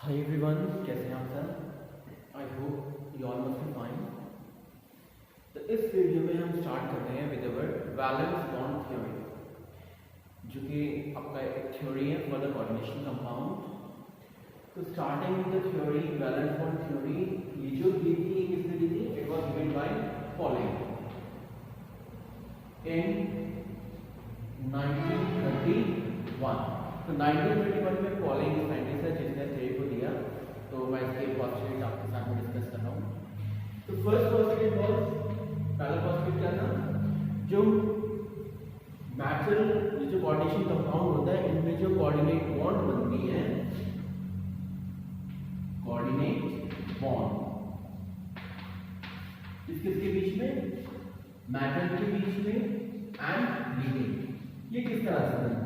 Hi everyone, कैसे हैं आप sir? I hope you all must be fine. तो इस वीडियो में हम स्टार्ट कर रहे हैं with the word valence bond theory, जो कि आपका एक थ्योरी है फॉर द कोऑर्डिनेशन कंपाउंड। तो starting with the theory valence bond theory, ये जो दी थी किसने दी थी? It was given by Pauling in 1931। तो 1921 में पॉलिंग साइंटिस्ट है जिसने थ्योरी को दिया। तो मैं इसके पोस्टुलेट आपके साथ में डिस्कस कर रहा हूँ। तो फर्स्ट पोस्टुलेट वाज, पहला पोस्टुलेट क्या था? जो मेटल, ये जो कोऑर्डिनेशन कंपाउंड होता है, इनमें जो कोऑर्डिनेट बॉन्ड बनती है, कोऑर्डिनेट बॉन्ड किसके बीच में? मेटल के बीच में एंड लिगेंड। ये किस तरह से बनती है?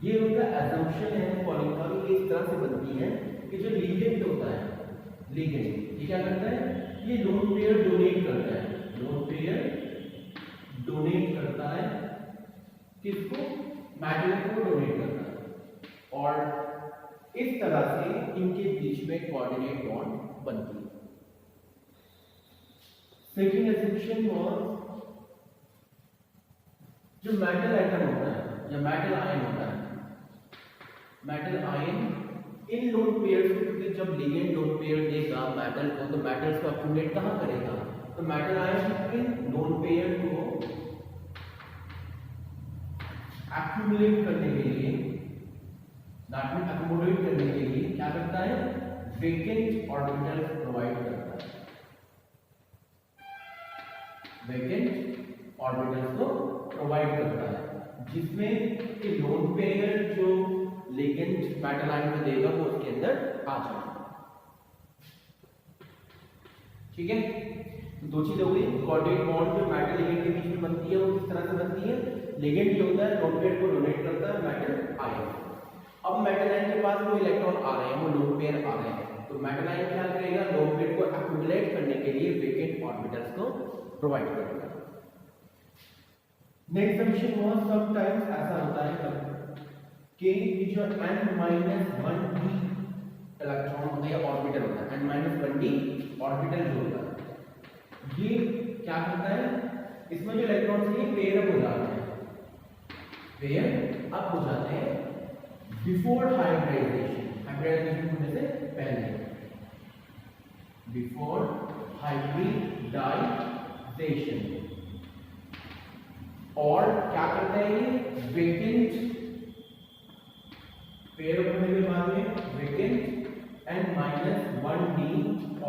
ये उनका assumption है पॉलिंग का, ये इस तरह से बनती है कि जो लिगेंड होता है, लिगेंड ये क्या करता है? ये लोन पेयर डोनेट करता है, लोन पेयर डोनेट करता है किसको? मेटल को डोनेट करता है, और इस तरह से इनके बीच में कोऑर्डिनेट बॉन्ड बनती है। सेकंड assumption was, जो मेटल एटम होता है या मेटल आयन होता है, मेटल आयन इन लोन पेयर्स, क्योंकि जब लिगेंड लोन पेयर देगा मेटल को, तो मेटल्स को एक्यूमुलेट कहां करेगा? तो मेटल आयन इन लोन पेयर को एक्यूमुलेट करने के लिए, दैट मींस एक्यूमुलेट करने के लिए क्या करता है? वेकेंट ऑर्बिटल प्रोवाइड करता है, वेकेंट ऑर्बिटल्स को प्रोवाइड करता है, जिसमें कि लोन पेयर जो लिगेंड मेटल आयन में देगा वो उसके अंदर आ जाएगा। ठीक है, तो दो चीजें हो गई। कोऑर्डिनेट बॉन्ड जो मेटल लिगेंड के बीच में बनती है वो किस तरह से बनती है? लिगेंड जो होता है लोन पेयर को डोनेट करता है मेटल आयन। अब मेटल आयन के पास वो इलेक्ट्रॉन आ रहे हैं, वो लोन पेयर आ रहे हैं, तो मेटल आयन क्या करेगा? लोन पेयर को एक्यूमुलेट करने के लिए वेकेंट ऑर्बिटल्स को प्रोवाइड करेगा। नेक्स्ट कंडीशन वो समटाइम्स ऐसा होता है कि जो n-1d इलेक्ट्रॉन होता है या ऑर्बिटल होता है, n-1d ऑर्बिटल जो होता है, ये क्या करता है? इसमें जो इलेक्ट्रॉन्स हैं पेयर अप हो जाते हैं, पेयर अप हो जाते हैं बिफोर हाइब्रिडाइजेशन, हाइब्रिडाइजेशन होने से पहले, बिफोर हाइब्रिडाइजेशन। और क्या करते हैं ये? वेकेंट पेयर होने के बाद में वेकेंट n-1d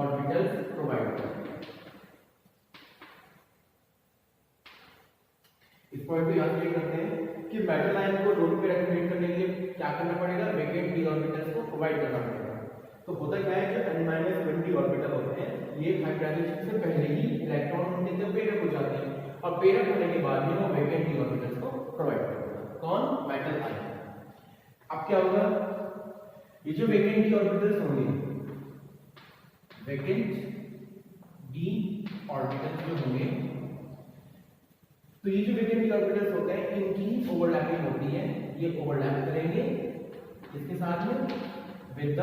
ऑर्बिटल्स प्रोवाइड करते हैं। इस पॉइंट को याद करते हैं कि मेटल आयन को लोन पे एक्यूमुलेट करने के लिए क्या करना पड़ेगा? वेकेंट d ऑर्बिटल्स को प्रोवाइड करना पड़ेगा। तो होता क्या है, जो n-1d ऑर्बिटल होते हैं ये हाइब्रिडाइजेशन से पहले ही इलेक्ट्रॉन उनके अंदर पेयर अप हो जाते हैं, और पेयर अप होने के बाद में वो वेकेंट d ऑर्बिटल्स को प्रोवाइड करेगा। कौन? Metal ion. अब क्या होगा? ये जो वेकेंट d ऑर्बिटल्स होंगे, वेकेंट d ऑर्बिटल्स जो होंगे, तो ये जो वेकेंट d ऑर्बिटल्स होते हैं इनकी ओवरलैपिंग होती है, ये ओवरलैप करेंगे इसके साथ में with the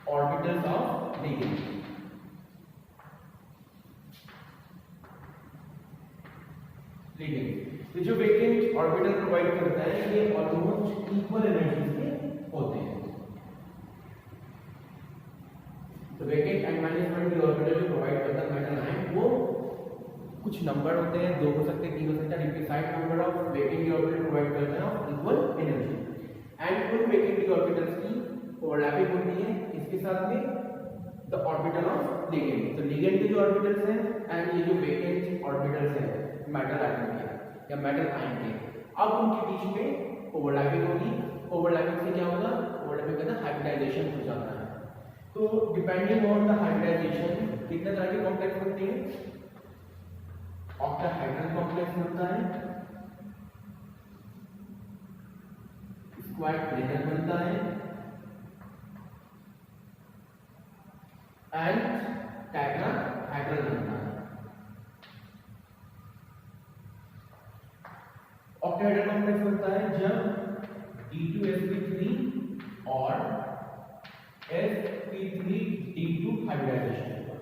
orbitals of ligand. तो जो वेकेंट ऑर्बिटल प्रोवाइड करता है ये ऑलमोस्ट इक्वल एनर्जी के होते हैं। तो वेकेंट n-1d ऑर्बिटल जो प्रोवाइड करता है मेटल आयन, वो कुछ नंबर होते हैं, 2 हो सकते हैं, 3 हो सकते हैं, defined number of vacant orbital provide करता है ऑफ इक्वल एनर्जी, एंड उन वेकेंट ऑर्बिटल्स की ओवरलैपिंग होती है इसके साथ में द ऑर्बिटल ऑफ लिगेंड। तो लिगेंड के जो ऑर्बिटल्स हैं एंड ये जो वेकेंट ऑर्बिटल्स हैं मेटल आयन के या मेटल आयन के, अब उनके बीच में ओवरलैपिंग होगी। ओवरलैपिंग से क्या होगा? ओवरलैपिंग का हाइब्रिडाइजेशन हो जाता है। तो डिपेंडिंग ऑन द हाइब्रिडाइजेशन कितने तरह के कॉम्प्लेक्स बनते हैं? ऑक्टाहेड्रल कॉम्प्लेक्स बनता है, स्क्वायर प्लेनर बनता है, एंड टेट्राहेड्रल बनता है। ऑक्टाहेड्रल कॉम्प्लेक्स बनता है जब D2sp3 और sp3d2 हाइब्रिडाइजेशन होगा।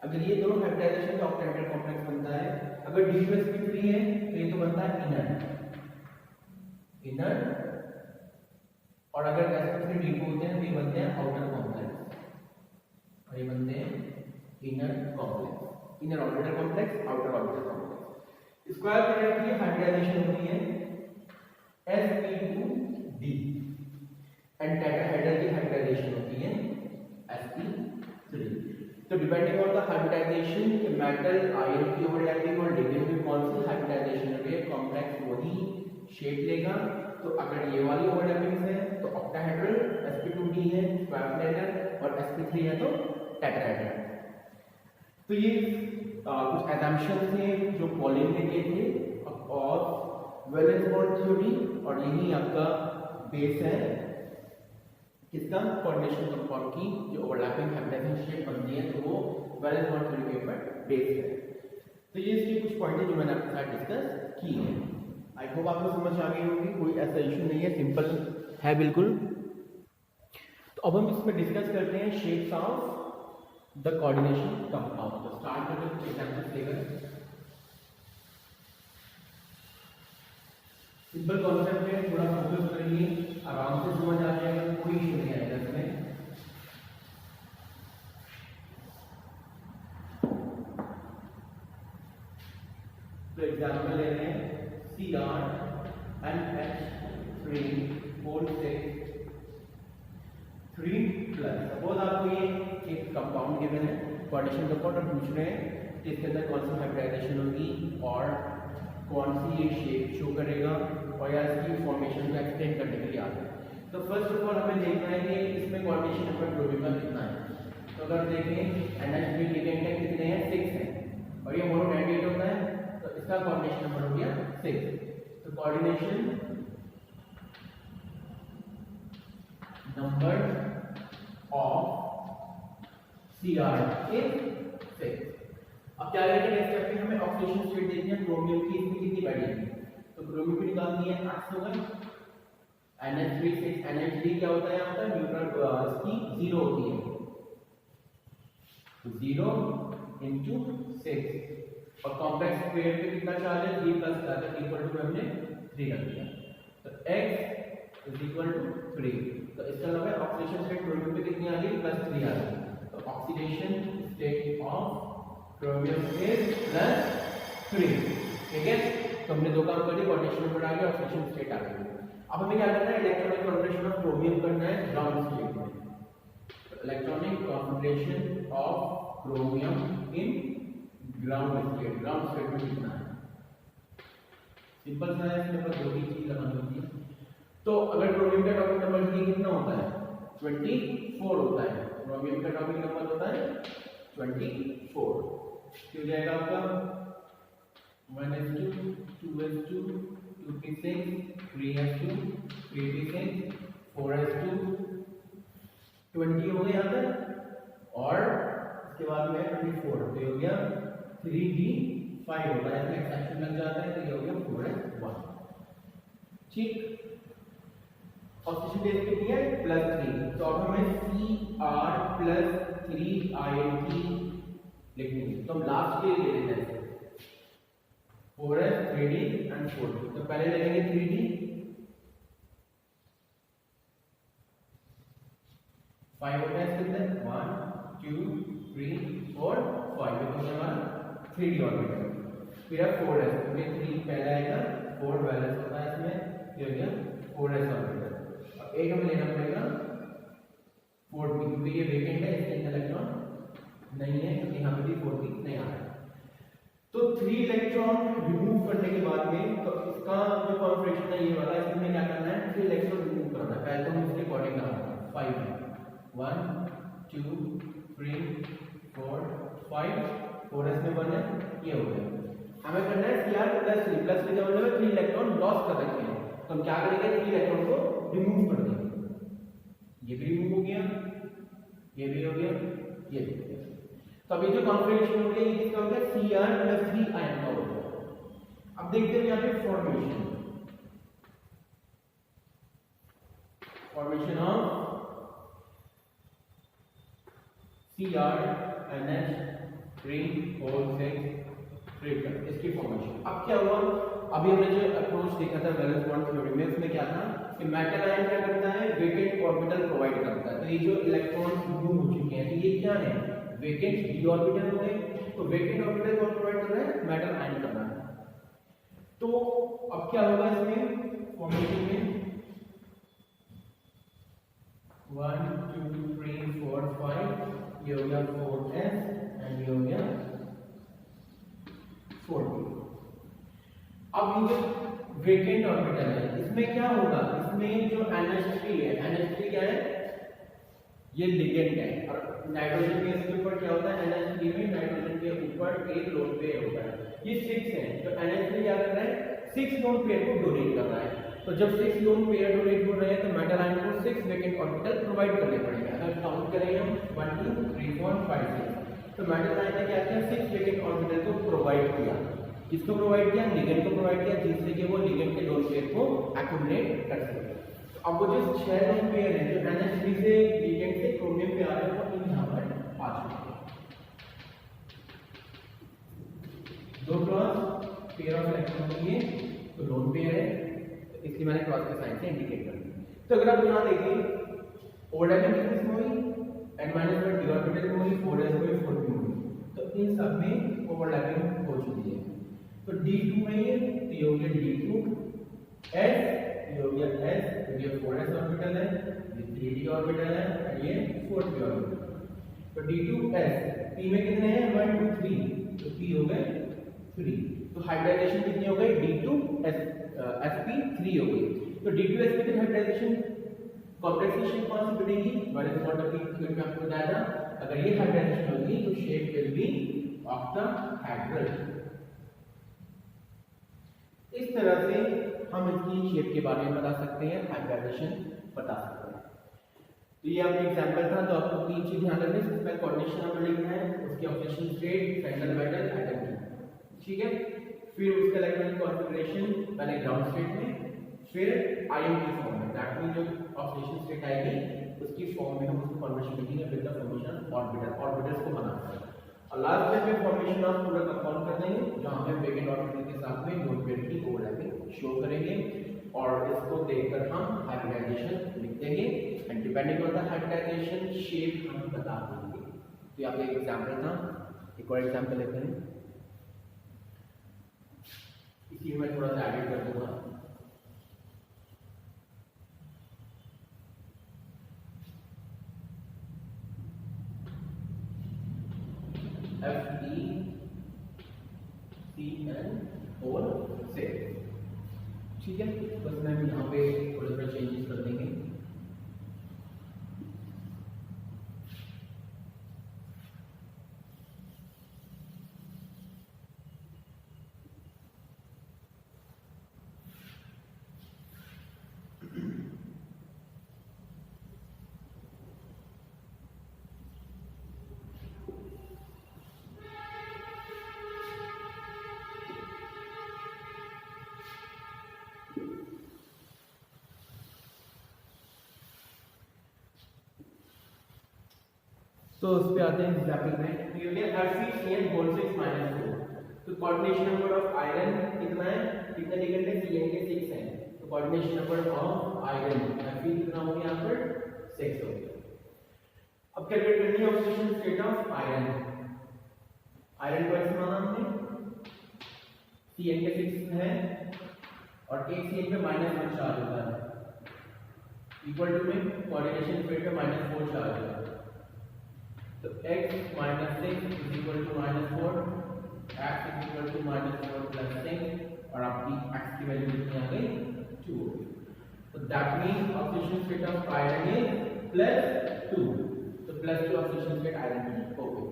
अगर ये दोनों हाइब्रिडाइजेशन का ऑक्टेहेड्रल कॉम्प्लेक्स बनता है। अगर d2sp3 है तो ये तो बनता है इनर, और अगर sp3d2 होते हैं तो ये बनते हैं आउटर कॉम्प्लेक्स, और ये बनते हैं inner complex, inner orbital complex, outer orbital complex. Square product की हाइब्रिडाइजेशन होती है sp2d एंड टेट्राहेड्रल की हाइब्रिडाइजेशन होती है sp3। तो डिपेंडिंग ऑन द हाइब्रिडाइजेशन के मेटल आयन की ओवरलैपिंग और डिग्री में कौन सी हाइब्रिडाइजेशन है कॉम्प्लेक्स वही शेप लेगा। तो अगर ये वाली ओवरलैपिंग है तो ऑक्टाहेड्रल, sp2d है स्क्वायर प्लेनर, और sp3 है तो टेट्राहेड्रल। तो ये कुछ एजम्पशन थे जो पॉलिन ने किए थे और वैलेंस बॉन्ड थ्योरी, और यही आपका बेस है किसका, कोऑर्डिनेशन कंपाउंड की जो ओवरलैपिंग हाइब्रिडाइजेशन शेप बनती है तो वो वैलेंस बॉन्ड थ्योरी के ऊपर बेस है। तो ये इसके कुछ पॉइंट जो मैंने आपके साथ डिस्कस की है। आई होप आपको समझ आ गई होगी, कोई ऐसा इशू नहीं है, सिंपल है बिल्कुल। तो अब हम इसमें डिस्कस करते हैं shapes of the coordination compound. तो स्टार्ट करते हैं एग्जांपल्स लेकर। सिंपल कॉन्सेप्ट है, थोड़ा फोकस करिए, आराम से समझ आ जाएगा, कोई इशू नहीं आएगा इसमें। तो एग्जांपल ले रहे हैं CR&H346 प्लस। सपोज आपको ये एक कंपाउंड गिवन है, कोऑर्डिनेशन कंपाउंड, और पूछ रहे हैं कि इसके अंदर कौन सी हाइब्रिडाइजेशन होगी और कौन सी ये शेप शो करेगा, और या इसकी फॉर्मेशन को एक्सप्लेन करने के लिए आता है। तो फर्स्ट ऑफ ऑल हमें देखना है कि इसमें कोऑर्डिनेशन नंबर ग्रुपिंग का कितना है। तो अगर देखें NH3 लिगेंड है कितने हैं, 6 हैं, और ये मोनोडेंडेट होता है तो इसका कोऑर्डिनेशन नंबर हो गया 6। तो coordination number of CR is 6। अब क्या करेंगे नेक्स्ट स्टेप में, हमें ऑक्सीडेशन स्टेट देखनी है क्रोमियम की, इसमें कितनी बढ़ेगी। तो क्रोमियम की निकालनी है 8 होगा, NH3 NH3 क्या होता है यहाँ पर, न्यूट्रल इसकी 0 होती है, तो 0 into 6, और कॉम्प्लेक्स पेयर पे कितना चार्ज है, 3 प्लस चार्ज है, इक्वल टू हमने 3 रख दिया। तो x इज इक्वल टू 3। तो इसका मतलब है ऑक्सीडेशन स्टेट क्रोमियम पे कितनी आ गई, +3 आ गई। तो oxidation state of chromium is +3। ठीक है, तो हमने दो काम कर दिए, कोऑर्डिनेशन नंबर आ गया, ऑक्सीडेशन स्टेट आ गई। अब हमें क्या करना है, इलेक्ट्रॉनिक कॉन्फिगरेशन ऑफ क्रोमियम करना है ग्राउंड स्टेट में। Electronic configuration of chromium in ground state में कितना है, सिंपल सा है, इसमें बस दो ही चीज लगानी होती है। तो अगर क्रोमियम का एटॉमिक नंबर ये कितना होता है, 24 होता है। क्रोमियम का एटॉमिक नंबर होता है 24। क्या हो जाएगा आपका 1s2 2s2 2p6 3s2 3p6 4s2 20 हो गए यहाँ पर, और इसके बाद में 24, तो हो गया 3d5 होगा, इसमें एक्सेप्शन लग जाता है, तो ये हो गया 4s1। ठीक, ऑक्सीडेशन बेस कितनी है, +3। तो अब हमें Cr+3int लिखनी है, तो हम लास्ट के लिए ले लेते हैं 4s 3d एंड 4d। तो पहले लेंगे 3d, 5 होता है इसके अंदर, 1 2 3 4 5, ये तो हमारा 3d ऑर्बिटल। फिर है 4s, क्योंकि 3 पहला आएगा, 4 बैलेंस होता है इसमें, ये हो गया 4s ऑर्बिटल। अब एक हमें लेना पड़ेगा 4p, क्योंकि ये वेकेंट है, इसके अंदर इलेक्ट्रॉन नहीं है, क्योंकि यहाँ पे भी 4p नहीं आ रहा है। तो 3 इलेक्ट्रॉन रिमूव करने के बाद में, तो इसका जो कॉन्फिगरेशन है ये वाला, इसमें क्या करना है, 3 इलेक्ट्रॉन रिमूव करना है। पहले तो हम इसके अकॉर्डिंग लगाएंगे 5 1 2 3 4 5, 4s में 1 है, ये हो गया। हमें करना है Cr+3 का मतलब 3 इलेक्ट्रॉन लॉस कर रखे हैं, तो हम क्या करेंगे, 3 इलेक्ट्रॉन को रिमूव कर देंगे। ये भी रिमूव हो गया, ये भी हो गया, ये भी हो गया। तो अभी जो कॉन्फिगरेशन हो गया ये किसका हो गया, Cr+3 आयन का हो गया। अब देखते हैं यहाँ पे formation formation of CrNH3O6 triple, इसकी फॉर्मेशन। अब क्या हुआ, अभी हमने जो अप्रोच देखा था वैलेंस बॉन्ड थ्योरी में, उसमें क्या था कि मेटल आयन क्या करता है, वेकेंट ऑर्बिटल प्रोवाइड करता है। तो ये जो इलेक्ट्रॉन्स मूव हो चुके हैं, तो ये क्या है, वेकेंट डी ऑर्बिटल हो गए। तो वेकेंट ऑर्बिटल कौन प्रोवाइड कर रहा है, मेटल आयन कर रहा है। तो अब क्या होगा इसमें फॉर्मेशन में 1 2 3 4 5, ये हो गया 4s एंड ये हो गया 4p। अब ये वेकेंट ऑर्बिटल है, इसमें क्या होगा, इसमें जो NH3 है, NH3 क्या है, ये लिगेंड है। और नाइट्रोजन के इसके ऊपर क्या होता है, NH3 में नाइट्रोजन के ऊपर एक लोन पेयर होता है, ये 6 है। तो NH3 क्या कर रहा है, 6 लोन पेयर को डोनेट कर रहा है। तो जब 6 लोन पेयर डोनेट हो रहे हैं तो मेटल आयन को 6 वेकेंट ऑर्बिटल प्रोवाइड करने पड़ेंगे। अगर काउंट करेंगे हम 1 2 3 4 5 6, तो मेटल आयन ने क्या किया, 6 वेकेंट ऑर्बिटल को प्रोवाइड किया। किसको प्रोवाइड किया, लिगेंड को प्रोवाइड किया, जिससे कि वो लिगेंड के लोन पेयर को एक्युमुलेट कर सके। तो अब वो जो 6 लोन पेयर है जो NH3 से लिगेंड से क्रोमियम पे आ रहे हैं, वो यहां पर आ चुके हैं। दो क्रॉस पेयर ऑफ इलेक्ट्रॉन लिए तो लोन पेयर है, इसलिए मैंने क्रॉस के साइन से इंडिकेट कर दिया। तो अगर आप यहां देखें ओवरलैपिंग किसमें हुई, n-1 डी ऑर्बिटल में हुई, 4s में 4p में हुई। तो इन सब में ओवरलैपिंग हो चुकी है। तो d2 में ये तो ये हो गया d2, s ये हो गया s, तो ये 4s ऑर्बिटल है, ये 3d ऑर्बिटल है और ये 4p ऑर्बिटल है। तो d2s, p में कितने हैं, 1 2 3, तो p हो गए 3। तो हाइब्रिडाइजेशन कितनी हो गई, d2s sp3 हो गई। तो d2sp की हाइब्रिडाइजेशन कॉम्प्लेक्सेशन कौन सी बनेगी, वाले बॉन्ड की थ्योरी में आपको बताया था, अगर ये हाइब्रिडाइजेशन होगी तो शेप विल बी ऑक्टाहेड्रल। इस तरह से हम इसकी शेप के बारे में बता सकते हैं, हाइब्रिडाइजेशन बता सकते हैं। तो ये आपका एग्जांपल था। तो आपको तीन चीज ध्यान रखनी है, सबसे पहले कोऑर्डिनेशन नंबर लिखना है, उसके oxidation state, central metal, atom, ठीक है। फिर उसका इलेक्ट्रॉनिक कॉन्फ़िगरेशन, पहले ग्राउंड स्टेट में, फिर आयन की फॉर्म में, दैट मींस जो ऑक्सीडेशन स्टेट आएगी उसकी फॉर्म में हम उसको कन्वर्शन लिखेंगे with the formation orbital, orbitals को बनाते हैं। और लास्ट में फिर फॉर्मेशन ऑफ पूरा कंपाउंड कर देंगे, जहां पे वेकेंट ऑर्बिटल के साथ में लोन पेयर की ओवरलैपिंग शो करेंगे, और इसको देखकर हम हाइब्रिडाइजेशन लिख देंगे and depending on the hybridisation shape हम बता देंगे। तो यहाँ पे एक एग्जांपल था, एक और एग्जांपल लेते हैं, इसी में थोड़ा सा एडिट कर दूंगा। FeCN4 ठीक है। बस मैं यहाँ पे थोड़े थोड़े चेंजेस कर देंगे। तो उस पे आते हैं एग्जांपल में, तो ये हो गया FeCN4 तो कोऑर्डिनेशन नंबर ऑफ आयरन कितना है, कितने लिगेंड है, Cn के 6 हैं, तो coordination number of iron Fe कितना हो गया, यहाँ पर 6 हो गया। अब कैलकुलेट करनी है oxidation state of iron. Iron को ऐसे माना हमने, Cn के 6 है और एक Cn पे -1 चार्ज होता है, इक्वल टू में कोऑर्डिनेशन स्टेट पे -4 चार्ज होता है। तो x minus 6 is equal to -4, x is equal to -4 plus 6 और आपकी x की वैल्यू कितनी आ गई, 2 हो गई। तो that means oxidation state of iron is +2, तो +2 ऑक्सीडेशन स्टेट आयरन की हो गई।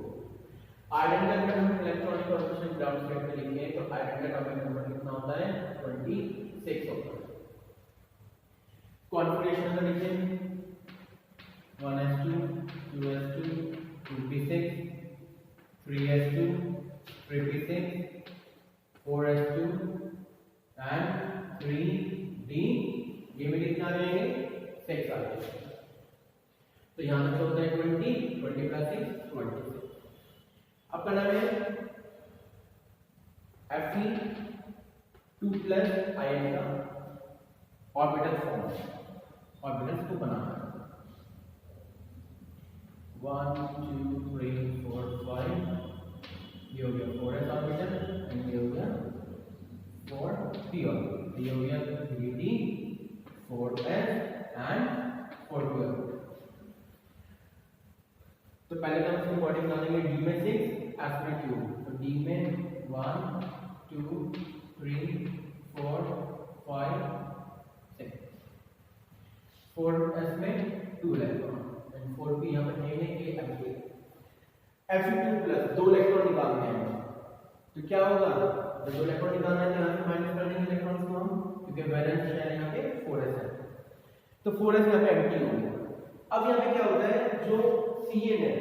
आयरन का अगर हम इलेक्ट्रॉनिक कॉन्फ़िगरेशन ग्राउंड स्टेट में लिखेंगे तो आयरन का एटॉमिक नंबर कितना होता है, 26 होता है। कॉन्फ़िगरेशन में लिखेंगे 1s2 2s2 2p6 3s2 3p6 4s2 and 3d, ये में कितना आ जाएंगे 6, 6 आ गया। तो यहाँ पे होता है 20 20 प्लस 6 26। अब करना है Fe2 प्लस Im का ऑर्बिटल फॉर्म, ऑर्बिटल को बनाना है 1 2 3 4 5, ये हो गया 4s ऑर्बिटल एंड ये हो गया 4p ऑर्बिटल, ये हो गया 3d 4s and 4p orbital. तो पहले तो हम इसको कोऑर्डिनेट डालेंगे d में 6 s में 2, तो d में 1 2 3 4 5 6, 4s में 2 इलेक्ट्रॉन एंड 4p यहां पर लेने के Fe2 प्लस 2 इलेक्ट्रॉन निकालने हैं। तो क्या होगा, जब 2 इलेक्ट्रॉन निकालना है तो यहां से माइनस कर देंगे इलेक्ट्रॉन्स को हम, क्योंकि वैलेंस शेयर यहां पे 4s है, तो 4s यहां पे एम्प्टी हो गया। अब यहां पे क्या होता है, जो Cn है,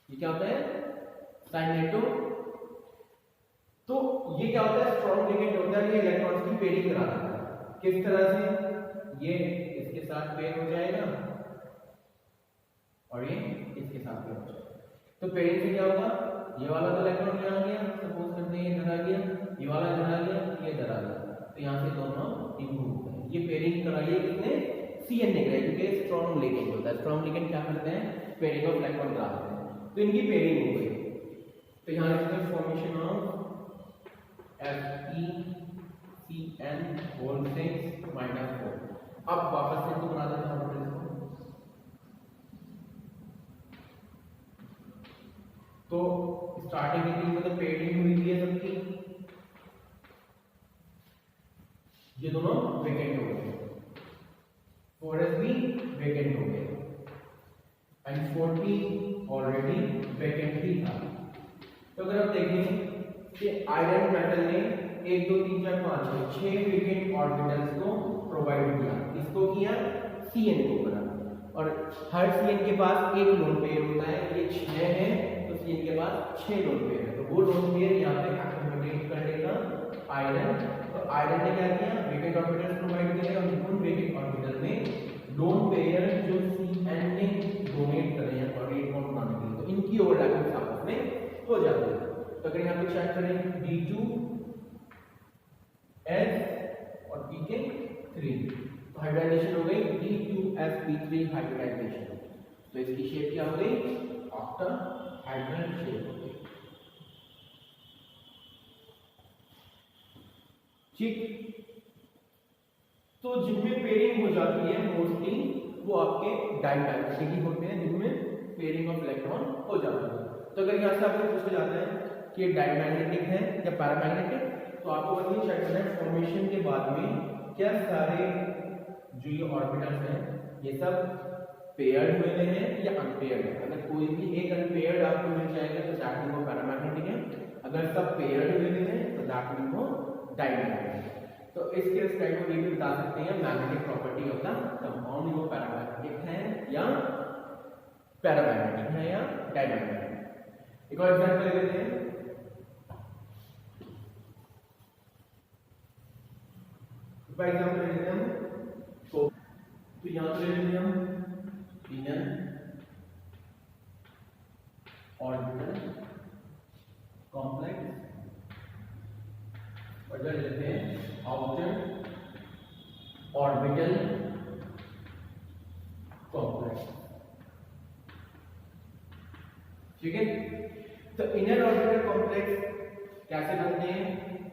ये क्या होता है साइनेटो, तो ये क्या होता है स्ट्रॉन्ग लिगेंड होता है, ये इलेक्ट्रॉन्स की पेयरिंग करा देता है। किस तरह से, ये इसके साथ पेयर हो जाएगा और ये इसके साथ पेयर हो जाएगा। तो पेयरिंग से क्या होगा, ये वाला तो इलेक्ट्रॉन यहां आ गया, सपोज करते हैं ये इधर आ गया, ये वाला इधर आ गया, ये इधर आ गया, तो यहां से दोनों रिमूव होते हैं। ये पेयरिंग कराई है किसने, Cn ने कराई, क्योंकि स्ट्रॉन्ग लिगेंड होता है। स्ट्रॉन्ग लिगेंड क्या करते हैं, पेयरिंग ऑफ इलेक्ट्रॉन करा देते हैं, तो इनकी पेयरिंग हो गई। तो यहां लिखते हैं formation of FeCN whole 6 minus 4। अब वापस से इसको बना देते हैं ऑर्बिटल को। तो स्टार्टिंग की मतलब पेयरिंग हुई है सबकी, ये दोनों वेकेंट हो गए, 4s भी वेकेंट हो गए एंड 4p ऑलरेडी वेकेंट ही था। तो अगर आप देखें कि आयरन मेटल ने 1 2 3 4 5 6 वेकेंट ऑर्बिटल्स को प्रोवाइड किया, इसको किया Cn को करा, और हर Cn के पास एक लोन पेयर होता है, ये 6 है तो Cn के पास 6 लोन पेयर है, तो वो लोन पेयर यहाँ पे अकोमोडेट कर लेगा आयरन। तो आयरन ने क्या किया, वेकेंट ऑर्बिटल्स प्रोवाइड किए, और उन वेकेंट ऑर्बिटल में लोन पेयर जो Cn ने डोनेट करे हैं और इलेक्ट्रॉन बनाने के लिए, तो इनकी ओवरलैपिंग आपस में हो जाती है। तो अगर यहाँ पे चेक करें D2S और pk3, तो हाइब्रिडाइजेशन हो गई D2sp3 हाइब्रिडाइजेशन, तो इसकी शेप क्या हो गई, ऑक्टाहाइड्रल शेप हो गई। ठीक, तो जिनमें पेयरिंग हो जाती है मोस्टली वो आपके डाइमैग्नेटिक ही होते हैं, जिनमें पेयरिंग ऑफ इलेक्ट्रॉन हो जाती है। तो अगर यहाँ से आपको पूछा जाता है कि डाइमैग्नेटिक है या पैरामैग्नेटिक, तो आपको बस ये चेक करना है फॉर्मेशन के बाद में क्या सारे जो ये ऑर्बिटल्स हैं ये सब पेयर्ड हुए हैं या अनपेयर्ड है। अगर कोई भी एक अनपेयर्ड आपको मिल जाएगा तो दैट मीन वो पैरामैग्नेटिक है, अगर सब पेयर्ड हुए हैं तो दैट मीन वो डाइमैग्नेटिक। तो इसके रिस्पेक्ट में ये भी बता सकते हैं magnetic property of the compound, वो पैरामैग्नेटिक है या पैरामैग्नेटिक है या डाइमैग्नेटिक। एक और एग्जांपल ले लेते हैं, फॉर एग्जांपल ले लेते हैं हम, तो यहां पे ले लेते हैं हम इनर ऑर्बिटल कॉम्प्लेक्स, और इधर ले लेते हैं आउटर ऑर्बिटल कॉम्प्लेक्स। ठीक है, तो इनर ऑर्बिटल कॉम्प्लेक्स कैसे बनते हैं,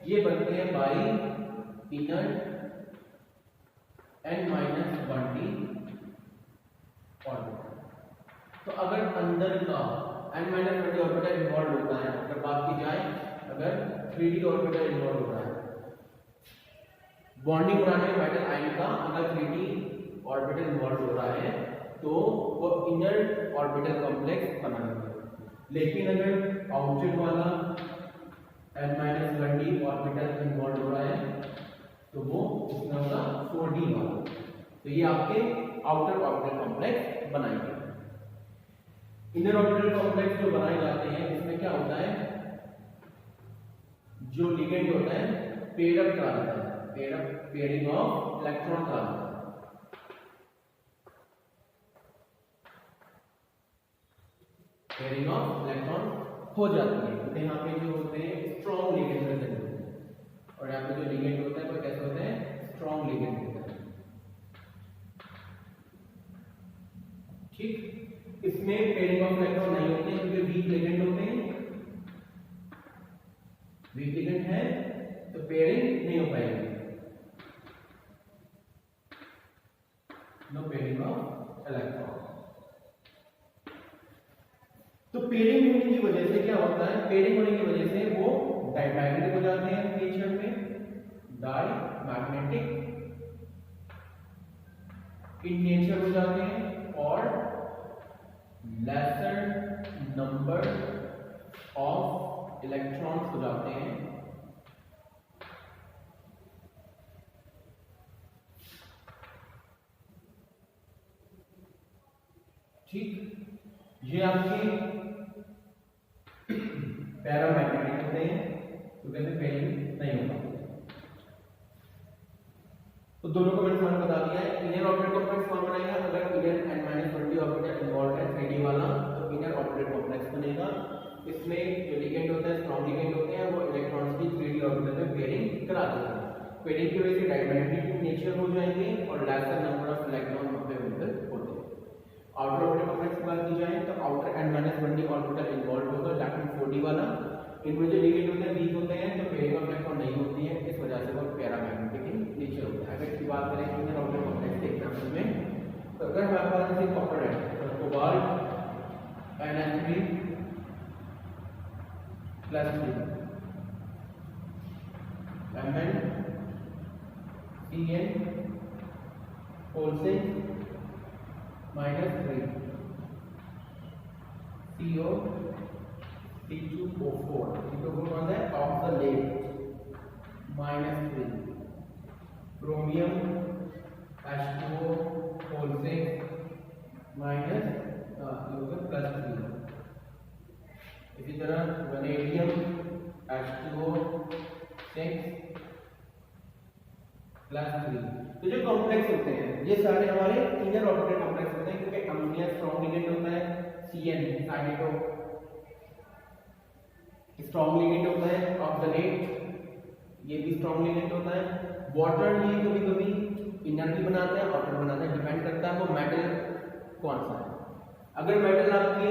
ये बनते हैं बाई इनर n-1d ऑर्बिटल। तो अगर अंदर का n-1d ऑर्बिटल इन्वॉल्व होता है, अगर बात की जाए अगर 3d ऑर्बिटल इन्वॉल्व होता है बॉन्डिंग बनाने में मेटल आयन का, अगर 3d ऑर्बिटल इन्वॉल्व हो रहा है तो वो इनर ऑर्बिटल कॉम्प्लेक्स बनाएंगे। लेकिन अगर आउटर वाला n-1d ऑर्बिटल इन्वॉल्व हो रहा है तो वो इसमें होगा 4d वाला, तो ये आपके आउटर ऑर्बिटल कॉम्प्लेक्स बनाएंगे। इनर ऑर्बिटल कॉम्प्लेक्स जो बनाए जाते हैं इसमें क्या होता है, जो लिगेंड होता है पेयर अप करा देता है, पेयरिंग ऑफ इलेक्ट्रॉन करा देता है। पेयरिंग ऑफ इलेक्ट्रॉन हो जाती है। तो यहाँ पे जो होते हैं स्ट्रॉन्ग लिगेंड प्रेजेंट होते हैं, और यहाँ पे जो लिगेंड होता है वो कैसे होते हैं, स्ट्रॉन्ग लिगेंड होता है। ठीक, इसमें पेयरिंग ऑफ इलेक्ट्रॉन नहीं होते हैं क्योंकि वीक लिगेंड होते हैं, वीक लिगेंड है तो पेयरिंग नहीं हो पाएगी, नो पेयरिंग ऑफ इलेक्ट्रॉन। तो पेयरिंग होने की वजह से क्या होता है, पेयरिंग होने की वजह से वो डायमैग्नेटिक हो जाते हैं नेचर में, डायमैग्नेटिक इन नेचर हो जाते हैं, और लेसर नंबर ऑफ इलेक्ट्रॉन्स हो जाते हैं। ठीक, ये आपके पैरामैग्नेटिक होते हैं, तो कहते हैं पेयरिंग नहीं होगा। तो दोनों को मैंने समझ बता दिया है। इनर ऑर्बिटल कॉम्प्लेक्स कौन बनाएगा, अगर इनर n-20 ऑर्बिटल इन्वॉल्व है 3D वाला, तो इनर ऑर्बिटल कॉम्प्लेक्स बनेगा। इसमें जो लिगेंड होता है, स्ट्रॉन्ग लिगेंड होते हैं, वो इलेक्ट्रॉन्स की 3D ऑर्बिटल में पेयरिंग करा देते हैं। पेयरिंग की वजह से डायमैग्नेटिक नेचर हो जाएंगे और laser number of electron available होते हैं। आउटर ऑर्बिटल कॉम्प्लेक्स की बात की जाए तो आउटर n-20 ऑर्बिटल इन्वॉल्व होगा, लेकिन 4D वाला। इनमें जो लिगेंड होते हैं वीक होते हैं, तो पेयरिंग ऑफ इलेक्ट्रॉन नहीं होती है, इस वजह से वो पैरामैग्नेटिक इन नेचर होता है। अगर इसकी बात करें इनर ऑर्बिटल कॉम्प्लेक्स के एग्जांपल में, तो अगर हमारे पास जैसे कॉपर है तो cobalt NH3 +3, Mn Cn (6) -3, CO C2O4 कौन है, of the left -3, chromium H2O (6) +3, इसी तरह वनेडियम H2O 6 +3। तो जो कॉम्प्लेक्स होते हैं ये सारे हमारे इनर ऑर्बिटल कॉम्प्लेक्स होते हैं, क्योंकि अमोनिया स्ट्रॉन्ग लिगेंड होता है, Cn साइनेटो स्ट्रॉन्ग लिगेंड होता है, ऑक्सलेट ये भी स्ट्रॉन्ग लिगेंड होता है। वाटर ये कभी कभी इनर भी बनाता है, आउटर बनाता है, डिपेंड करता है वो मेटल कौन सा है। अगर मेटल आपकी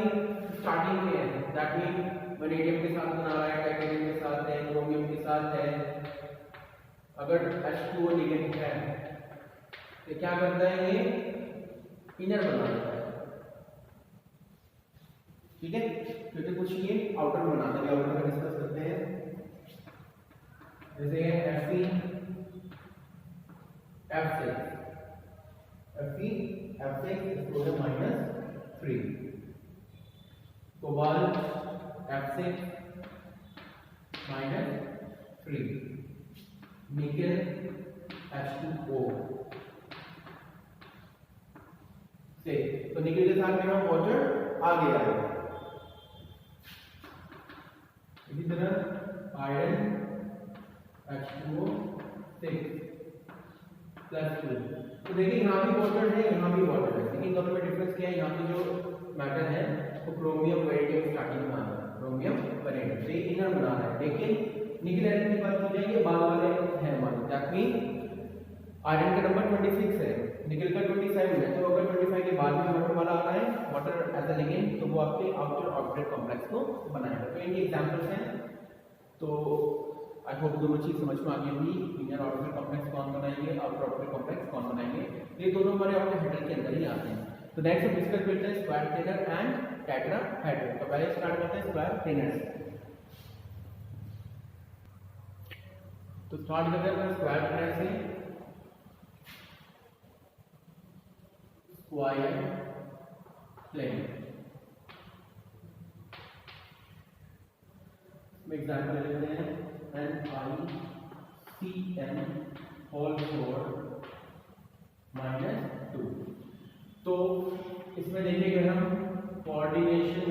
स्टार्टिंग में है, दैट मीन वनेडियम के साथ बना रहा है, टाइटेनियम के साथ है, क्रोमियम के साथ है, अगर H2O लिगेंड है तो क्या करता है, ये इनर बना देता है। ठीक है, क्योंकि कुछ ये आउटर बनाता है, आउटर का डिस्कस करते हैं। जैसे Fe F6 इसको है -3, कोबाल्ट F6 -3, निकेल H2O 6, तो निकेल के साथ मेरा वाटर आ गया है। इसी तरह आयरन H2O 6 +2, तो देखिए यहाँ भी वाटर है, यहाँ भी वाटर है, लेकिन दोनों में डिफरेंस क्या है, यहाँ पे जो मेटल है वो क्रोमियम वैनेडियम स्टार्टिंग में आता है, क्रोमियम वैनेडियम से इनर बना रहा है। लेकिन निकल आयरन की बात की जाए ये बाद वाले हैं हमारे, दैट मीन आयरन का नंबर 26 है, निकल का 27 है, तो अगर 25 के बाद में वाटर वाला आता है, वाटर एज अ लिगेंड, तो वो आपके आउटर ऑर्बिटल कॉम्प्लेक्स को बनाएगा। तो इनके एग्जांपल्स हैं। तो आई होप दोनों चीज समझ में आ गई होगी, इनर ऑर्बिटल कॉम्प्लेक्स कौन बनाएंगे, आउटर ऑर्बिटल कॉम्प्लेक्स कौन बनाएंगे, ये दोनों हमारे ऑक्टेहेड्रल के अंदर ही आते हैं। तो नेक्स्ट हम डिस्कस करते हैं स्क्वायर टेनर एंड टेट्राहेड्रल। तो पहले स्टार्ट करते हैं स्क्वायर टेनर से। तो स्टार्ट करते हैं स्क्वायर टेनर से। स्क्वायर प्लेन में एग्जांपल ले लेते हैं, NiCN होल 4 -2। तो इसमें देखेंगे हम कोऑर्डिनेशन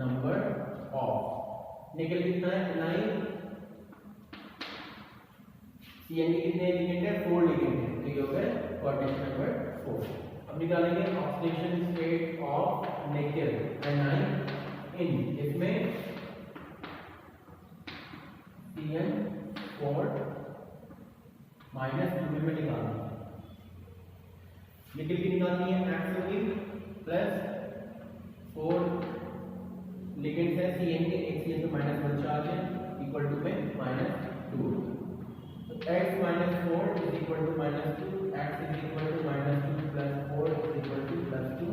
नंबर ऑफ निकल कितना है, Ni CN के कितने लिगेंड है, 4 लिगेंड है, तो ये हो गया कोऑर्डिनेशन नंबर 4। अब अब निकालेंगे oxidation state of nickel anion in, इसमें CN4 -2 में निकालना है। निकेल की निकालनी है एक्स होगी प्लस 4 लिगेंड्स है CN के, एक CN पे -1 चार्ज है इक्वल टू में -2, तो x -4 is equal to -2, x is equal to -2 plus 4 is equal to +2,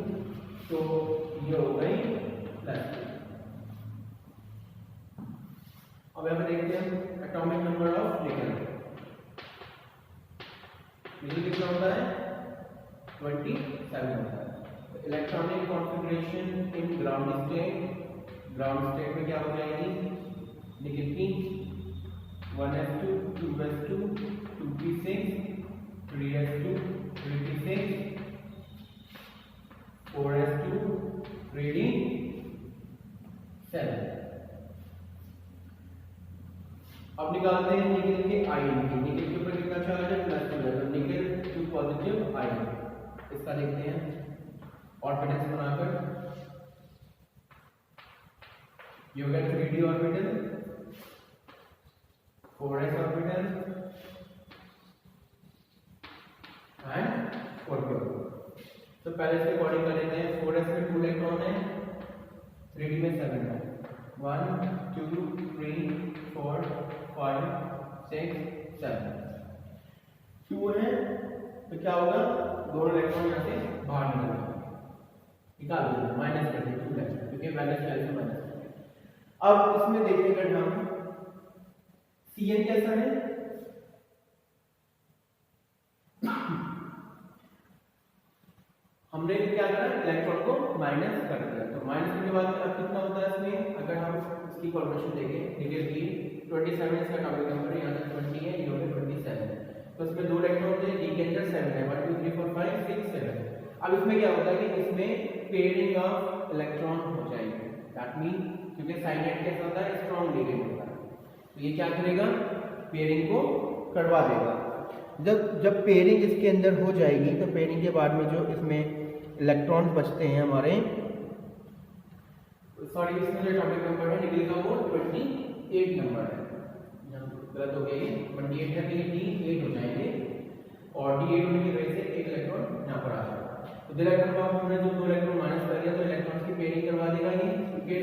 तो ये हो गई +2। अब यहाँ पे देखते हैं atomic number of nickel. Nickel कितना होता है 27 होता है। Electronic configuration in ground state में क्या हो जाएगी, निकेल की 1s2 2s2 2p6 3s2 3p6 4s2 3d7। अब निकालते हैं निकेल के आयन की। निकेल के ऊपर कितना चार्ज है +2 है, तो निकेल 2 पॉजिटिव आयन। इसका देखते हैं ऑर्बिटल्स बनाकर। ये हो गया 3d orbital, 4s orbital and 4p orbital. तो पहले इसके अकॉर्डिंग कर लेते हैं। 4s में 2 इलेक्ट्रॉन है, 3d में 7 है, 1 2 3 4 5 6 7 2 है, तो क्या होगा, दोनों इलेक्ट्रॉन यहाँ से बाहर निकाल देंगे, माइनस कर देंगे 2 इलेक्ट्रॉन, क्योंकि बैलेंस कैसे माइनस कर देंगे। अब इसमें देखिए अगर हम CN कैसा है, हमने क्या करा, इलेक्ट्रॉन को माइनस कर दिया, तो माइनस करने के बाद अब कितना होता है इसमें, अगर हम इसकी कॉन्फिगरेशन देखें, निकेल की 27 इसका एटॉमिक नंबर है, यहाँ तक 20 है, ये हो गया 27, तो इसमें 2 इलेक्ट्रॉन है, डी के अंदर 7 है, 1 2 3 4 5 6 7। अब इसमें क्या होता है कि इसमें पेयरिंग ऑफ इलेक्ट्रॉन हो जाएगी, दैट मीन क्योंकि साइनाइड कैसा होता है, स्ट्रॉन्ग लिगेंड होता है, तो ये क्या करेगा, पेयरिंग को करवा देगा। जब पेयरिंग इसके अंदर हो जाएगी, तो पेयरिंग के बाद में जो इसमें इलेक्ट्रॉन्स बचते हैं हमारे, सॉरी इसमें जो एटॉमिक नंबर है निकेल का वो 28 नंबर है, गलत हो गया ये 28 है, तो D8 हो जाएंगे, और D8 होने की वजह से एक इलेक्ट्रॉन यहाँ पर आ जाएगा। तो दो इलेक्ट्रॉन को हमने जो 2 इलेक्ट्रॉन माइनस कर दिया, तो इलेक्ट्रॉन्स की पेयरिंग करवा देगा ये, क्योंकि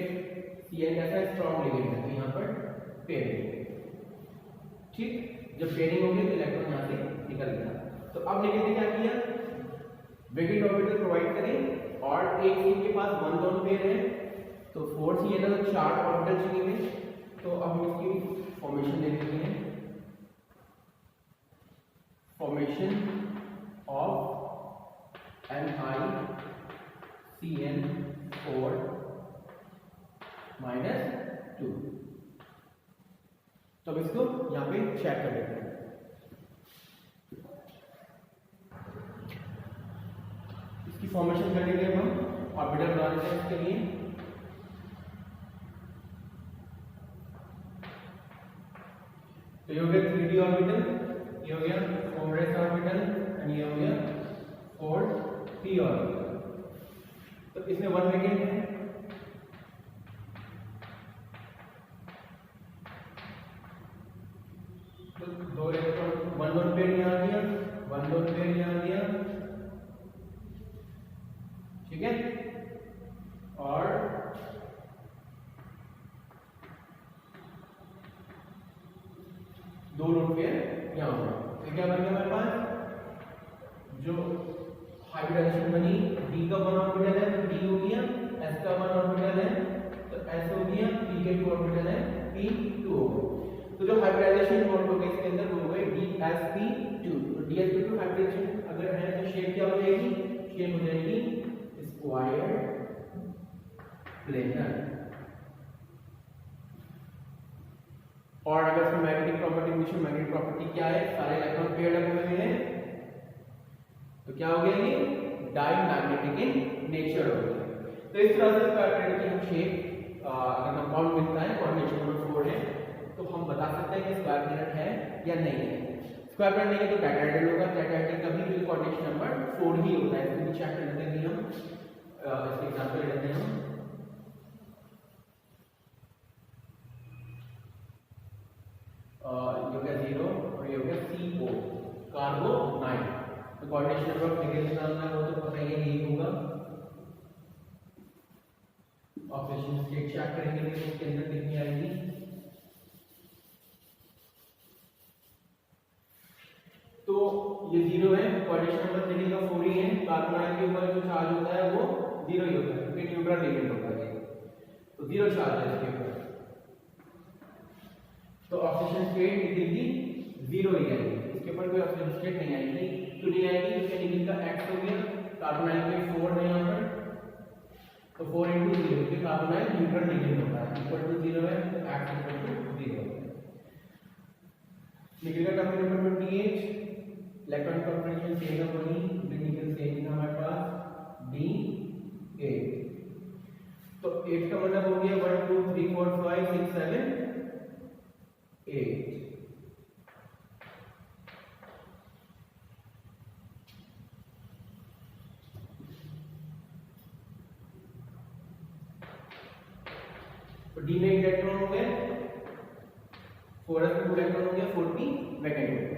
CN कैसा स्ट्रॉन्ग लिगेंड है, तो यहाँ पर पेयरिंग, ठीक। जब पेयरिंग होगी तो इलेक्ट्रॉन यहाँ से निकल गया। तो अब निकेल ने क्या किया, वैकेंट ऑर्बिटल प्रोवाइड करें, और एक CN के पास 1 लोन पेयर है, तो 4 CN है, तो 4 ऑर्बिटल चाहिए। तो अब हम इसकी फॉर्मेशन देख लेते हैं, फॉर्मेशन ऑफ NiCN4 -2। तो अब इसको यहां पे चेक कर लेते हैं। इसकी फॉर्मेशन करने के लिए हम ऑर्बिटल बनाते हैं इसके लिए। तो ये हो गया 3d ऑर्बिटल, ये हो गया 4s ऑर्बिटल, एंड ये हो गया 4p ऑर्बिटल। तो इसमें 1 वैकेंट है, तो 2 इलेक्ट्रॉन 1 लोन पेयर यहाँ दिया, 1 लोन पेयर यहाँ दिया, ठीक है, और दो लोन पेयर यहाँ हो गया। तो क्या बन गया हमारे पास, जो हाइब्रिडाइजेशन बनी, D का 1 ऑर्बिटल है तो D हो गया, S का 1 ऑर्बिटल है तो S हो गया, P के 2 ऑर्बिटल है P2 हो गया। तो जो हाइब्रिडाइजेशन बॉन्ड हो गए इसके अंदर वो हो गए DsP2। तो DsP2 हाइब्रिडाइजेशन अगर है तो शेप क्या हो जाएगी, शेप हो जाएगी स्क्वायर प्लेनर। और अगर इसमें मैग्नेटिक प्रॉपर्टी पूछे, मैग्नेटिक प्रॉपर्टी क्या है, सारे इलेक्ट्रॉन पेयर्ड हुए हैं, तो क्या हो गया ये डायमैग्नेटिक इन नेचर हो गया। तो इस तरह से स्क्वायर प्लेट की हम शेप अगर कंपाउंड मिलता है, कॉम्बिनेशन नंबर 4 है, तो हम बता सकते हैं कि स्क्वायर प्लेट है या नहीं है। स्क्वायर ब्रैकेट लेंगे तो टेट्राहेड्रल होगा, टेट्राहेड्रल का भी कोऑर्डिनेशन नंबर 4 ही होता है। इसको भी चेक कर लेते हैं हम, इसके एग्जांपल ले लेते हैं हम। ये हो गया 0 और ये हो गया CO कार्बो 9। तो कोऑर्डिनेशन नंबर ऑफ निकल निकालना हो तो पता ही है यही होगा। ऑक्सीजन स्टेट चेक करेंगे तो इसके अंदर कितनी आएगी, तो ये 0 है, कोऑर्डिनेशन नंबर निकल का 4 ही है। कार्बन आयन के ऊपर जो चार्ज होता है वो 0 ही होता है क्योंकि न्यूट्रल एलिमेंट होता है, तो 0 चार्ज है इसके ऊपर। तो ऑक्सीजन स्टेट निकल की 0 ही आएगी, इसके ऊपर कोई ऑक्सीजन स्टेट नहीं आएगी। तो नहीं आएगी क्योंकि निकल का x हो गया, कार्बन आयन में 4 है यहाँ पर, तो 4 × 0 क्योंकि कार्बन आयन न्यूट्रल निकल होता है, इक्वल टू 0 है तो x इक्वल टू 0 है। निकल का term number 28, electron configuration same है वही, निकल सेम है हमारे पास D8। तो 8 का मतलब हो गया 1 2 3 4 5 6 7 8। तो D में इलेक्ट्रॉन हो गए, 4s में 2 इलेक्ट्रॉन हो गया, 4p वैकेंट हो गया।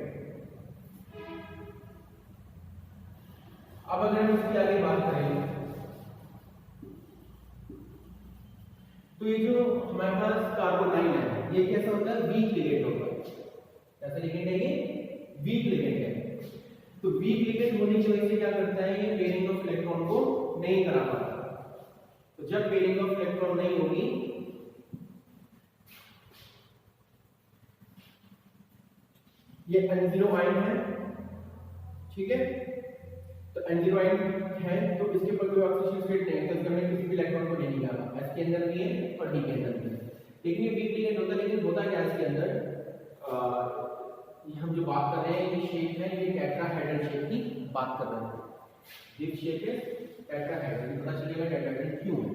अब अगर हम इसकी आगे बात करें तो ये जो हमारे पास कार्बन 9 है ये कैसा होता है, वीक लिगेंड होता है। कैसा लिगेंड है ये, वीक लिगेंड है। तो वीक लिगेंड होने की वजह से क्या करता है, ये पेयरिंग ऑफ इलेक्ट्रॉन को नहीं करा पाता। तो जब पेयरिंग ऑफ इलेक्ट्रॉन नहीं होगी, ये N0 आयन है, ठीक है, तो N0 आयन है तो इसके ऊपर कोई ऑक्सीजन स्टेट नहीं है, तो इसमें किसी भी इलेक्ट्रॉन को नहीं निकाला, S के अंदर भी है और D के अंदर भी है। लेकिन ये वीक लिगेंड होता है, लेकिन होता क्या है इसके अंदर, हम जो बात कर रहे हैं ये शेप है, ये टेट्राहेड्रल शेप की बात कर रहे हैं। दिस शेप है टेट्राहेड्रल, पता चलेगा टेट्राहेड्रल क्यों है।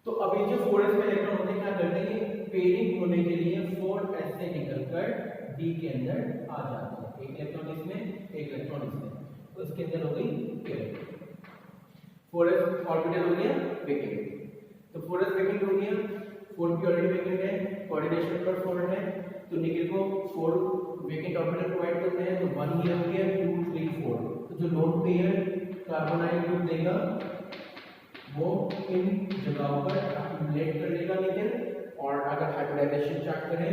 तो अब ये जो 4s में इलेक्ट्रॉन होते हैं क्या करते हैं, पेयरिंग होने के लिए 4s से निकलकर D के अंदर आ जाते हैं, एक इलेक्ट्रॉन इसमें एक इलेक्ट्रॉन इसमें, तो इसके अंदर हो गई पेयरिंग, 4s ऑर्बिटल हो गया वेकेंट। तो 4s वेकेंट हो गया, 4p ऑलरेडी वेकेंट है, कोऑर्डिनेशन पर 4 है, तो निकल को 4 वेकेंट ऑर्बिटल प्रोवाइड करते हैं, तो 1 ये हो गया, 2 3 4। तो जो lone pair carbon ion group देगा वो इन जगहों पर एक्युमुलेट कर लेगा निकल। और अगर हाइब्रिडाइजेशन चेक करें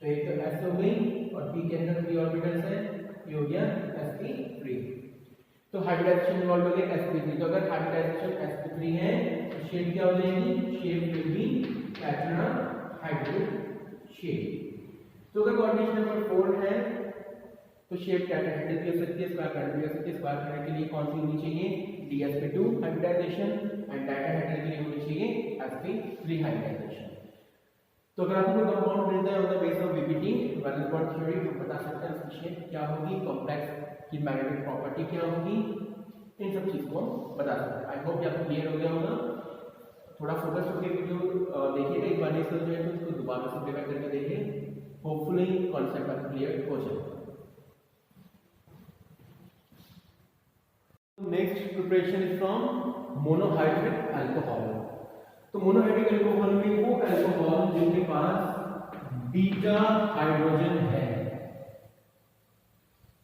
तो एक तो s हो गई और p के अंदर 3 ऑर्बिटल्स हैं, ये हो गया sp3। तो हाइब्रिडाइजेशन इन्वॉल्व हो गया sp3। तो अगर हाइब्रिडाइजेशन sp3 है तो शेप क्या हो जाएगी, shape will be tetrahedral shape. तो अगर कोऑर्डिनेशन नंबर 4 है तो शेप टेट्राहेड्रल की हो सकती है, स्क्वायर हेड्रल की हो सकती है। स्क्वायर हेड्रल के लिए कौन सी होनी चाहिए, dsp2 हाइब्रिडाइजेशन, एंड टेट्राहेड्रल के लिए होनी चाहिए sp3 हाइब्रिडाइजेशन। तो अगर आपको कंपाउंड मिलता है on the base of BPT valence bond theory, हम बता सकते हैं उसकी शेप क्या होगी, कॉम्प्लेक्स की मैग्नेटिक प्रॉपर्टी क्या होगी, इन सब चीज को बता सकते हैं। आई होप ये आपको क्लियर हो गया होगा। थोड़ा फोकस होकर वीडियो देखिएगा, एक बार नहीं समझ में आए तो उसको दोबारा से प्लेबैक करके देखिए, होपफुली कॉन्सेप्ट आपको क्लियर हो जाए। Next preparation is from monohydric alcohol. तो मोनोहाइड्रिक अल्कोहल में वो अल्कोहल जिनके पास बीटा हाइड्रोजन है,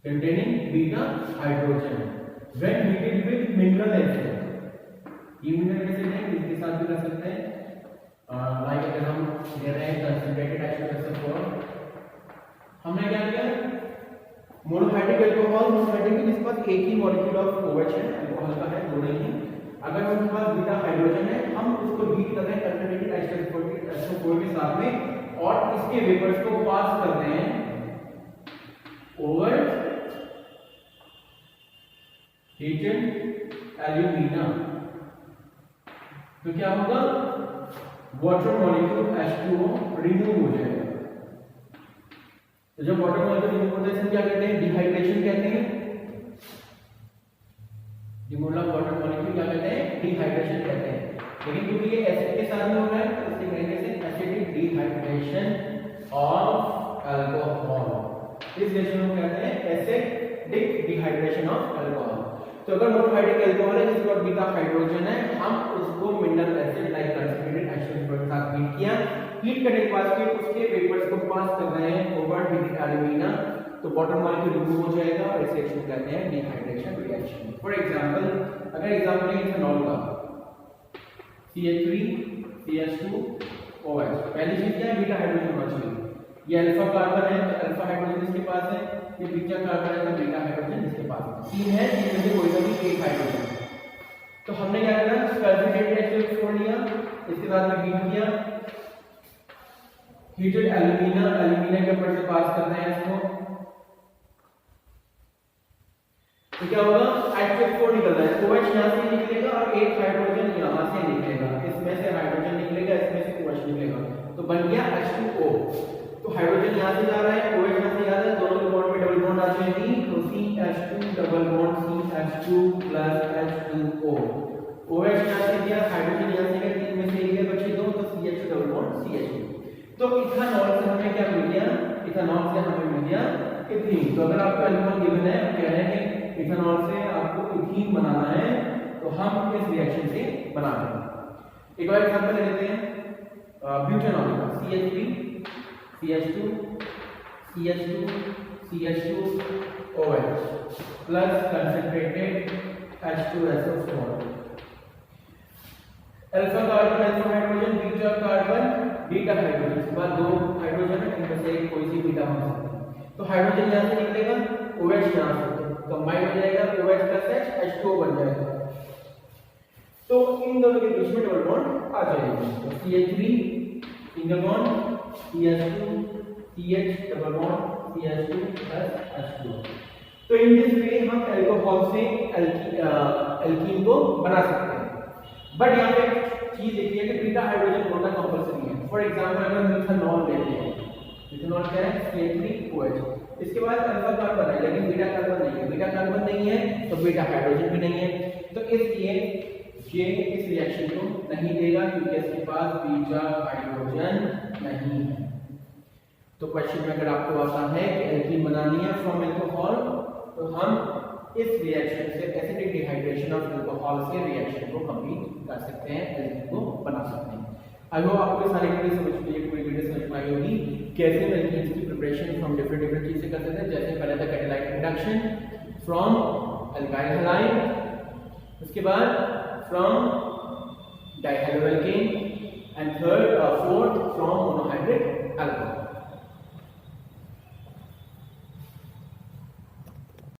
containing beta hydrogen, when heated with mineral acid. ये मिनरल एसिड है, इसके साथ भी कर सकते हैं, लाइक अगर हम ले रहे हैं कंसंट्रेटेड H2SO4, हमने क्या किया, मोनोहाइड्रिक अल्कोहल, मोनोहाइड्रिक जिसके पास एक ही मॉलिक्यूल ऑफ OH है, अल्कोहल का है, दो नहीं है। अगर उनके पास बीटा हाइड्रोजन है, हम उसको हीट कर रहे हैं कंसंट्रेटेड H2SO4 के साथ में, और इसके वेपर्स को पास कर रहे हैं ओवर हीटेड एल्यूमिना। तो क्या होगा, वाटर मॉलिक्यूल H2O रिमूव हो जाएगा। तो जब वाटर मॉलिक्यूल रिमूव होता है क्या कहते हैं, डिहाइड्रेशन कहते हैं। रिमूवल ऑफ वाटर मॉलिक्यूल क्या कहते हैं, डिहाइड्रेशन कहते हैं। लेकिन क्योंकि ये एसिड के साथ में हो रहा है तो इसके कहने से एसिडिक डिहाइड्रेशन ऑफ अल्कोहल। इस रिएक्शन को कहते हैं एसिडिक डिहाइड्रेशन ऑफ अल्कोहल। तो अगर मोनोहाइड्रिक अल्कोहल है जिसके पास बीटा हाइड्रोजन है, हम उसको mineral acid like concentrated H2SO4 के साथ हीट किया, हीट करने के बाद फिर उसके वेपर्स को पास कर रहे हैं ओवर हीटेड एल्यूमिना, तो बॉटम मॉलिक्यूल रिमूव हो जाएगा और इस रिएक्शन को कहते हैं डिहाइड्रेशन रिएक्शन। फॉर एग्जांपल, अगर एग्जांपल है इथेनॉल का CH3CH2OH, पहली चीज क्या है, बीटा हाइड्रोजन होना चाहिए। ये अल्फा कार्बन है तो अल्फा हाइड्रोजन इसके पास है, ये बीटा कार्बन है तो बीटा हाइड्रोजन इसके पास है, तीन है, तीन में से कोई सा भी एक हाइड्रोजन। तो हमने क्या करना, कंसंट्रेटेड H2SO4 छोड़ लिया, इसके बाद में हीट किया, हीटेड एल्यूमिना के ऊपर से पास करना है इसको, तो क्या होगा, H2SO4 निकल रहा है, OH यहां से निकलेगा और एक हाइड्रोजन यहां से निकलेगा, इसमें से हाइड्रोजन निकलेगा, इसमें से OH निकलेगा, तो बन गया H2O। तो हाइड्रोजन यहां से जा रहा है, OH यहां से जा रहा है, दोनों के बॉन्ड में डबल बॉन्ड आ जाएगी, तो CH2 double bond CH2 plus H2O। OH यहां से गया, हाइड्रोजन यहां से गया, तीन में से एक है बचे दो, तो CH2 डबल बॉन्ड CH2। तो इथेनॉल से हमें क्या मिल गया, इथेनॉल से हमें मिल गया इथीन। तो अगर आपको एल्कोहल गिवन है, कह रहे हैं कि इथेनॉल से आपको इथीन बनाना है, तो हम इस रिएक्शन से बना लेंगे। एक और एग्जांपल ले लेते हैं, ब्यूटेनॉल का CH3 CH2 CH2 CH2OH plus concentrated H2SO4, alpha carbon alpha hydrogen, beta carbon beta hydrogen, इसके बाद दो हाइड्रोजन है, इनमें से कोई सी बीटा हो सकता है, तो हाइड्रोजन यहां से निकलेगा, OH यहां से कंबाइन हो जाएगा, OH प्लस H H2O बन जाएगा, तो इन दोनों के बीच में डबल बॉन्ड आ जाएगा, तो CH3 single bond CH2 CH double bond CH2 plus H2। तो इन दिस वे हम अल्कोहल से एल्कीन को बना सकते हैं। बट यहाँ पे चीज देखिए कि बीटा हाइड्रोजन होना कंपलसरी है। फॉर एग्जांपल अगर मिथेनॉल लेते हैं, मिथेनॉल क्या है, CH3OH, इसके बाद अल्फा कार्बन है लेकिन बीटा कार्बन नहीं है, बीटा कार्बन नहीं है तो बीटा हाइड्रोजन भी नहीं है, तो इसलिए ये इस रिएक्शन को नहीं देगा क्योंकि इसके पास बीटा हाइड्रोजन नहीं है। तो क्वेश्चन में अगर आपको आता है कि एल्कीन बनानी है फ्रॉम अल्कोहल, तो हम इस रिएक्शन से एसिडिक डिहाइड्रेशन ऑफ अल्कोहल से रिएक्शन को कंप्लीट कर सकते हैं, एल्कीन को बना सकते हैं। आई होप आपको सारी वीडियो समझ में आई, पूरी वीडियो समझ में आई होगी कैसे एल्कीन्स की प्रिपरेशन फ्रॉम डिफरेंट चीज से कर सकते हैं। जैसे पहले था catalytic reduction from alkyl halide, उसके बाद from dihydroalkane, and third fourth from monohydric alcohol.